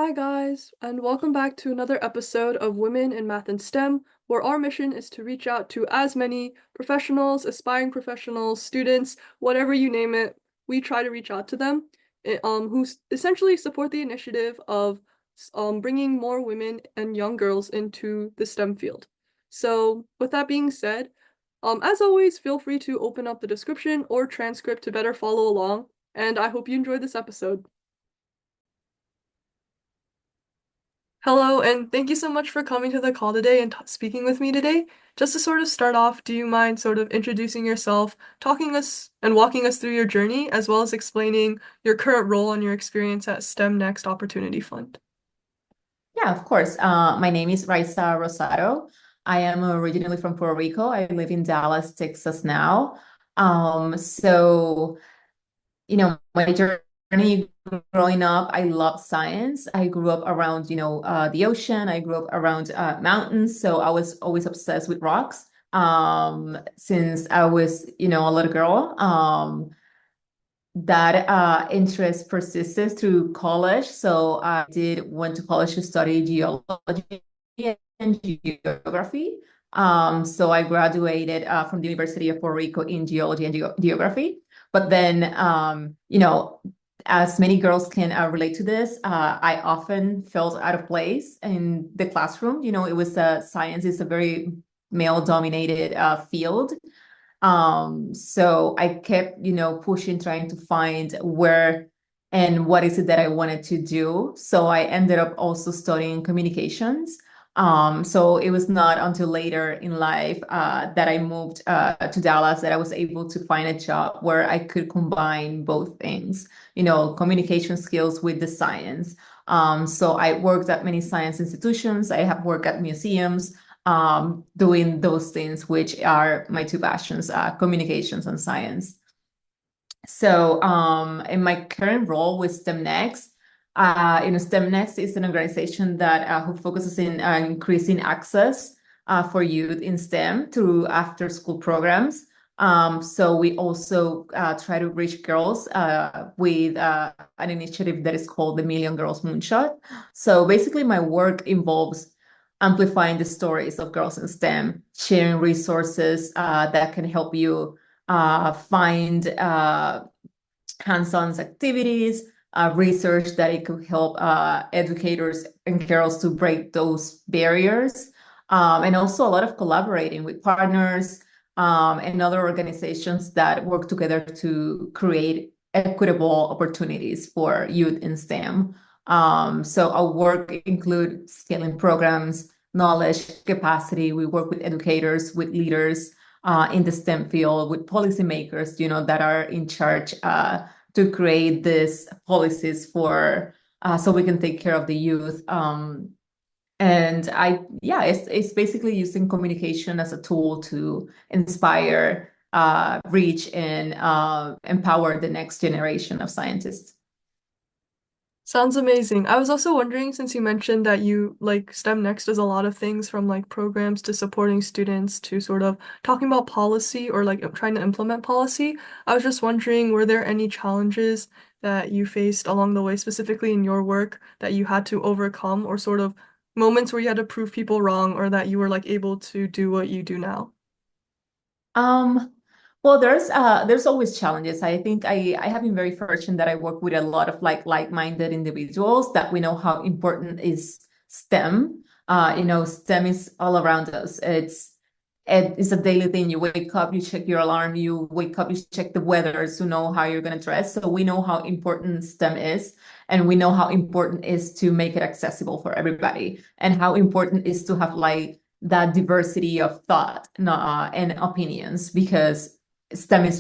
Hi, guys, and welcome back to another episode of Women in Math and STEM, where our mission is to reach out to as many professionals, aspiring professionals, students, whatever you name it. We try to reach out to them, who essentially support the initiative of bringing more women and young girls into the STEM field. So, with that being said, as always, feel free to open up the description or transcript to better follow along, and I hope you enjoyed this episode. Hello, and thank you so much for coming to the call today and t speaking with me today. Just to sort of start off, do you mind sort of introducing yourself, talking us and walking us through your journey, as well as explaining your current role and your experience at STEM Next Opportunity Fund? Yeah, of course. My name is Raisa Rosado. I am originally from Puerto Rico. I live in Dallas, Texas now. So, my journey growing up, I love science. I grew up around, the ocean. I grew up around mountains. So I was always obsessed with rocks since I was, a little girl. That interest persisted through college. So I did went to college to study geology and geography. So I graduated from the University of Puerto Rico in geology and geography. But then, as many girls can relate to this, I often felt out of place in the classroom. It was science is a very male-dominated field. So I kept, pushing, trying to find where and what is it that I wanted to do. So I ended up also studying communications. So it was not until later in life that I moved to Dallas that I was able to find a job where I could combine both things, communication skills with the science. So I worked at many science institutions. I have worked at museums doing those things, which are my two passions, communications and science. So, in my current role with STEM Next, STEM Next is an organization that who focuses in increasing access for youth in STEM through after-school programs. So we also try to reach girls with an initiative that is called the Million Girls Moonshot. So basically, my work involves amplifying the stories of girls in STEM, sharing resources that can help you find hands-on activities, research that it could help educators and girls to break those barriers, and also a lot of collaborating with partners and other organizations that work together to create equitable opportunities for youth in STEM. So our work includes scaling programs, knowledge, capacity. We work with educators, with leaders in the STEM field, with policymakers, that are in charge to create these policies for so we can take care of the youth. Yeah, it's basically using communication as a tool to inspire, reach, and empower the next generation of scientists. Sounds amazing. I was also wondering, since you mentioned that you like STEM Next does a lot of things from like programs to supporting students to sort of talking about policy or like trying to implement policy. I was just wondering, were there any challenges that you faced along the way, specifically in your work, that you had to overcome, or sort of moments where you had to prove people wrong, or that you were like able to do what you do now? Um, well, there's always challenges. I think I have been very fortunate that I work with a lot of like-minded individuals that we know how important is STEM. STEM is all around us. It's a daily thing. You wake up, you check your alarm, you wake up, you check the weather to know how you're gonna dress. So we know how important STEM is, and we know how important it is to make it accessible for everybody, and how important it is to have like that diversity of thought and opinions because STEM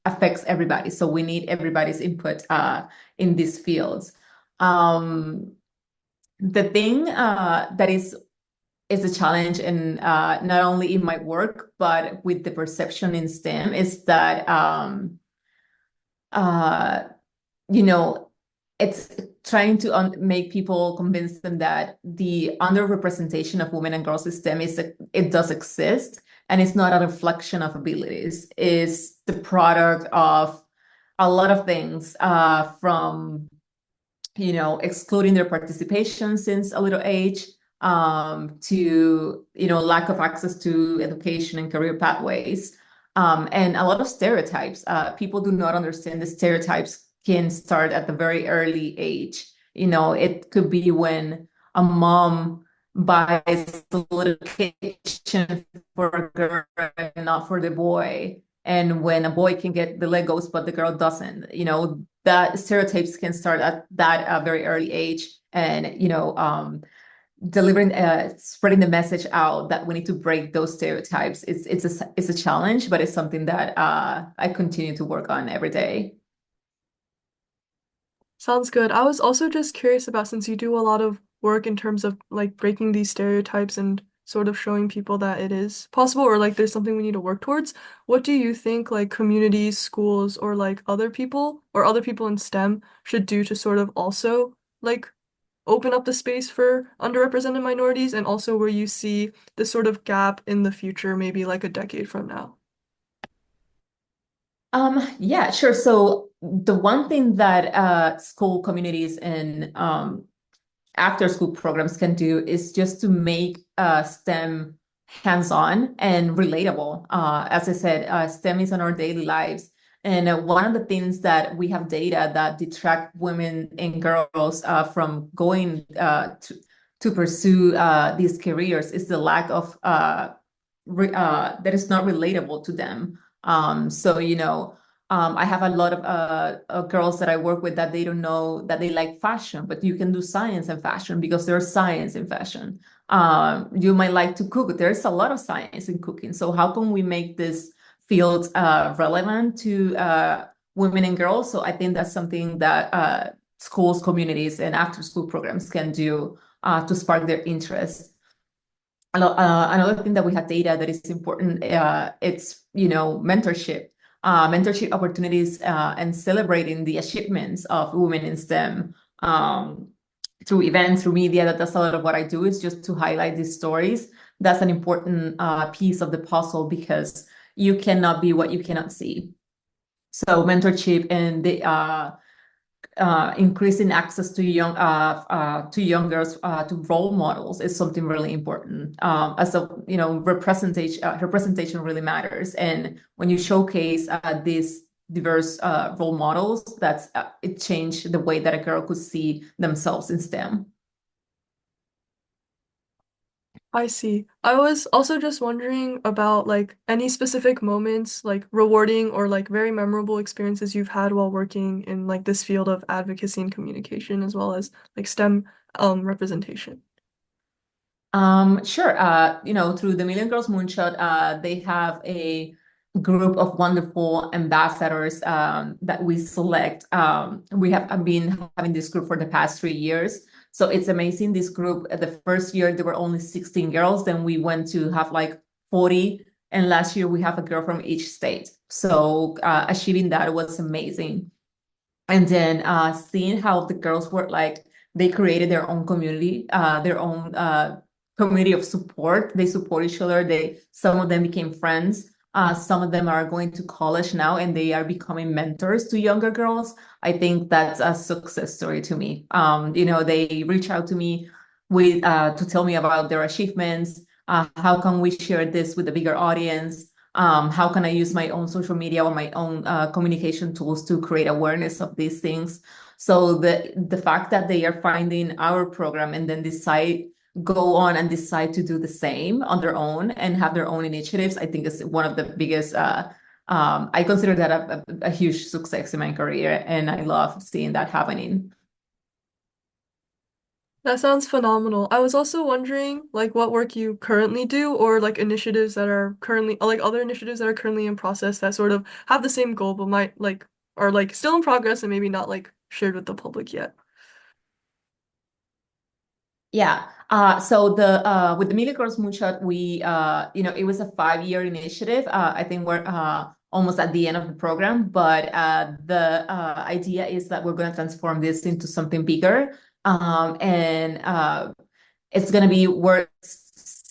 affects everybody. So we need everybody's input in these fields. Um, the thing that is a challenge in not only in my work but with the perception in STEM is that uh, you know, it's trying to make people convince them that the underrepresentation of women and girls in STEM it does exist, and it's not a reflection of abilities. Is the product of a lot of things from excluding their participation since a little age, to, lack of access to education and career pathways, and a lot of stereotypes. People do not understand the stereotypes can start at the very early age. It could be when a mom buys a little kitchen for a girl and not for the boy. And when a boy can get the Legos, but the girl doesn't, that stereotypes can start at that very early age. And, delivering, spreading the message out that we need to break those stereotypes. It's a challenge, but it's something that I continue to work on every day. Sounds good. I was also just curious about, since you do a lot of work in terms of like breaking these stereotypes and sort of showing people that it is possible or like there's something we need to work towards. What do you think like communities, schools, or like other people in STEM should do to sort of also like open up the space for underrepresented minorities, and also where you see this sort of gap in the future, maybe like a decade from now? Yeah, sure. So the one thing that school communities and after school programs can do is just to make STEM hands-on and relatable. As I said, STEM is on our daily lives. And one of the things that we have data that detract women and girls from going to pursue these careers is the lack of that is not relatable to them. So, I have a lot of girls that I work with that they don't know that they like fashion, but you can do science and fashion because there's science in fashion. You might like to cook. There's a lot of science in cooking. So how can we make this field relevant to women and girls? So I think that's something that schools, communities, and after school programs can do to spark their interest. Another thing that we have data that is important, it's, mentorship. Mentorship opportunities and celebrating the achievements of women in STEM through events, through media. That's a lot of what I do, is just to highlight these stories. That's an important piece of the puzzle because you cannot be what you cannot see. So mentorship and the increasing access to young girls to role models is something really important. As a representation really matters, and when you showcase these diverse role models, that's it changed the way that a girl could see themselves in STEM. I see. I was also just wondering about like any specific moments, like rewarding or like very memorable experiences you've had while working in like this field of advocacy and communication, as well as like STEM representation. Sure. Through the Million Girls Moonshot, they have a group of wonderful ambassadors that we select. We have been having this group for the past 3 years. So it's amazing. This group, the first year, there were only 16 girls. Then we went to have like 40. And last year, we have a girl from each state. So achieving that was amazing. And then seeing how the girls were like, they created their own community, their own community of support. They support each other. Some of them became friends. Some of them are going to college now and they are becoming mentors to younger girls. I think that's a success story to me. They reach out to me with to tell me about their achievements. How can we share this with a bigger audience? How can I use my own social media or my own communication tools to create awareness of these things? So the fact that they are finding our program and then go on and decide to do the same on their own and have their own initiatives, I think is one of the biggest. I consider that a huge success in my career, and I love seeing that happening. That sounds phenomenal. I was also wondering like what work you currently do, or like initiatives that are currently, or like other initiatives that are currently in process that sort of have the same goal but might like are like still in progress and maybe not like shared with the public yet. Yeah. So the with the Million Girls Moonshot, it was a 5-year initiative. I think we're almost at the end of the program, but the idea is that we're going to transform this into something bigger. And it's going to be we're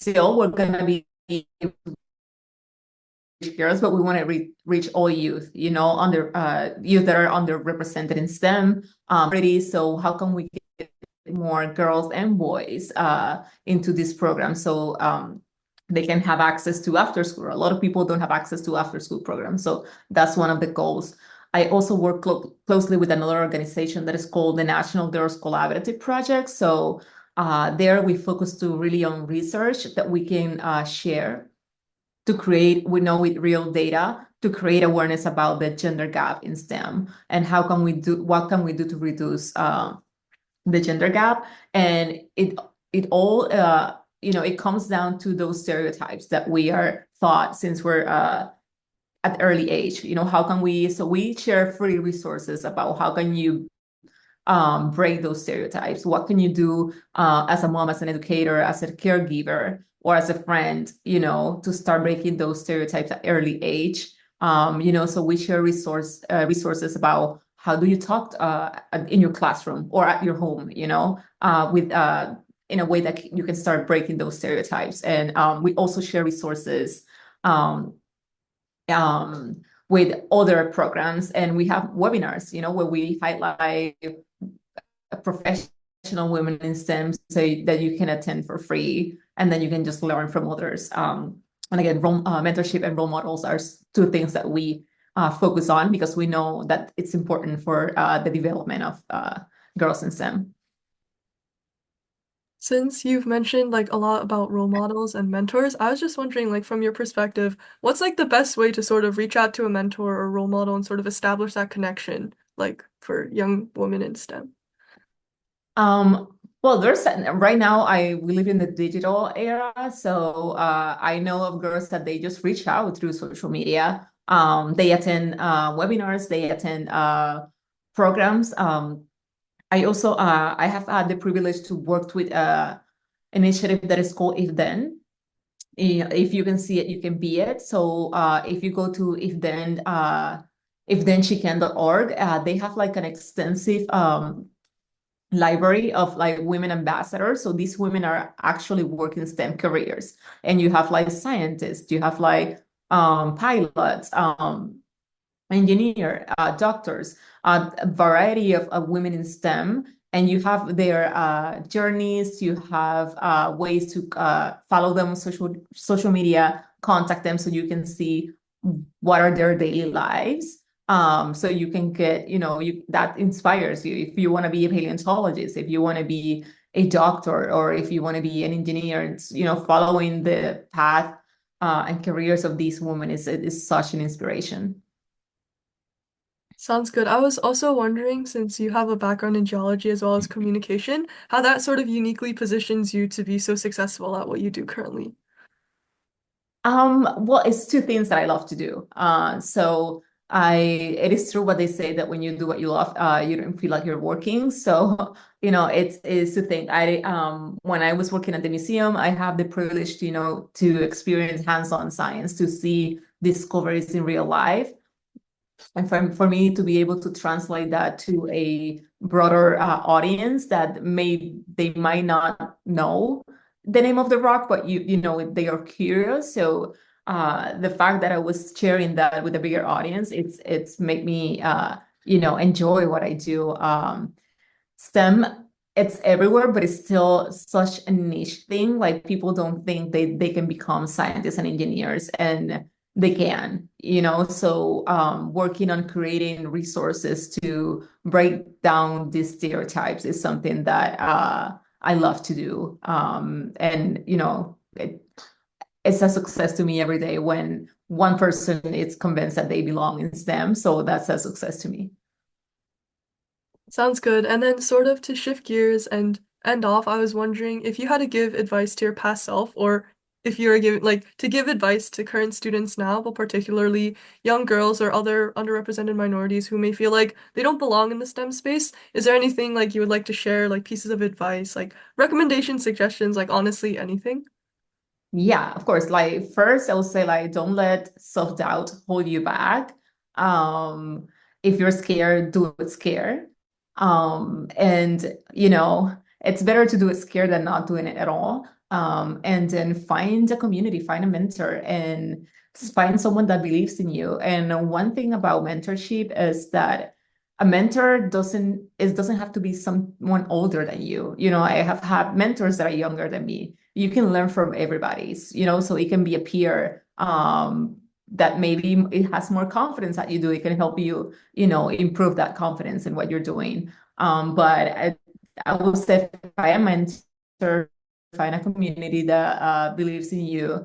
going to be girls, but we want to reach all youth, youth that are underrepresented in STEM. So how can we get more girls and boys into this program so they can have access to after school? A lot of people don't have access to after school programs, so that's one of the goals. I also work closely with another organization that is called the National Girls Collaborative Project. So there we focus to really on research that we can share to create, we know with real data, to create awareness about the gender gap in STEM and what can we do to reduce the gender gap. And it all it comes down to those stereotypes that we are taught since we're at early age. How can we share free resources about how can you break those stereotypes. What can you do as a mom, as an educator, as a caregiver, or as a friend, to start breaking those stereotypes at early age? So we share resources about how do you talk in your classroom or at your home, with in a way that you can start breaking those stereotypes. And we also share resources um, with other programs, and we have webinars, where we highlight professional women in STEM so that you can attend for free, and then you can just learn from others. And again, mentorship and role models are two things that we focus on because we know that it's important for the development of girls in STEM. Since you've mentioned like a lot about role models and mentors, I was just wondering, like from your perspective, what's like the best way to sort of reach out to a mentor or role model and sort of establish that connection, like for young women in STEM? Well, there's right now we live in the digital era, so I know of girls that they just reach out through social media. They attend webinars, they attend programs. I have had the privilege to work with an initiative that is called If Then. If you can see it, you can be it. So if you go to ifthenchican.org, they have like an extensive library of like women ambassadors. So these women are actually working STEM careers. And you have like scientists, you have like pilots, engineer, doctors, a variety of women in STEM. And you have their journeys, you have ways to follow them on social media, contact them so you can see what are their daily lives. So you can get, that inspires you. If you want to be a paleontologist, if you want to be a doctor, or if you want to be an engineer, following the path and careers of these women is such an inspiration. Sounds good. I was also wondering, since you have a background in geology as well as communication, how that sort of uniquely positions you to be so successful at what you do currently. Well, it's two things that I love to do. It is true what they say that when you do what you love, you don't feel like you're working. So, it's to think. When I was working at the museum, I have the privilege to, to experience hands-on science, to see discoveries in real life. And for me to be able to translate that to a broader audience that they might not know the name of the rock, but they are curious. So the fact that I was sharing that with a bigger audience, it's made me enjoy what I do. STEM, it's everywhere, but it's still such a niche thing. Like people don't think they can become scientists and engineers, and they can, So working on creating resources to break down these stereotypes is something that I love to do. And it's a success to me every day when one person is convinced that they belong in STEM. So that's a success to me. Sounds good. And then sort of to shift gears and end off, I was wondering if you had to give advice to your past self, or if you were giving like to give advice to current students now, but particularly young girls or other underrepresented minorities who may feel like they don't belong in the STEM space. Is there anything like you would like to share, like pieces of advice, like recommendations, suggestions, like honestly anything? Yeah, of course. Like first, I would say like don't let self-doubt hold you back. If you're scared, do it scared. And it's better to do it scared than not doing it at all. And then find a community, find a mentor, and find someone that believes in you. And one thing about mentorship is that a mentor doesn't have to be someone older than you. You know, I have had mentors that are younger than me. You can learn from everybody's, you know, so it can be a peer that maybe it has more confidence that you do. It can help you, you know, improve that confidence in what you're doing. But I would say find a mentor, find a community that believes in you,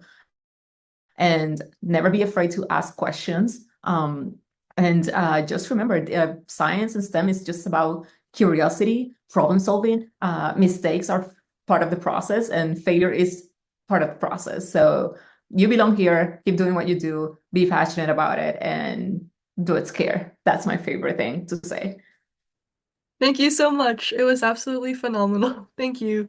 and never be afraid to ask questions. And just remember, science and STEM is just about curiosity, problem solving. Mistakes are part of the process, and failure is part of the process. So you belong here. Keep doing what you do. Be passionate about it, and do it scared. That's my favorite thing to say. Thank you so much. It was absolutely phenomenal. Thank you.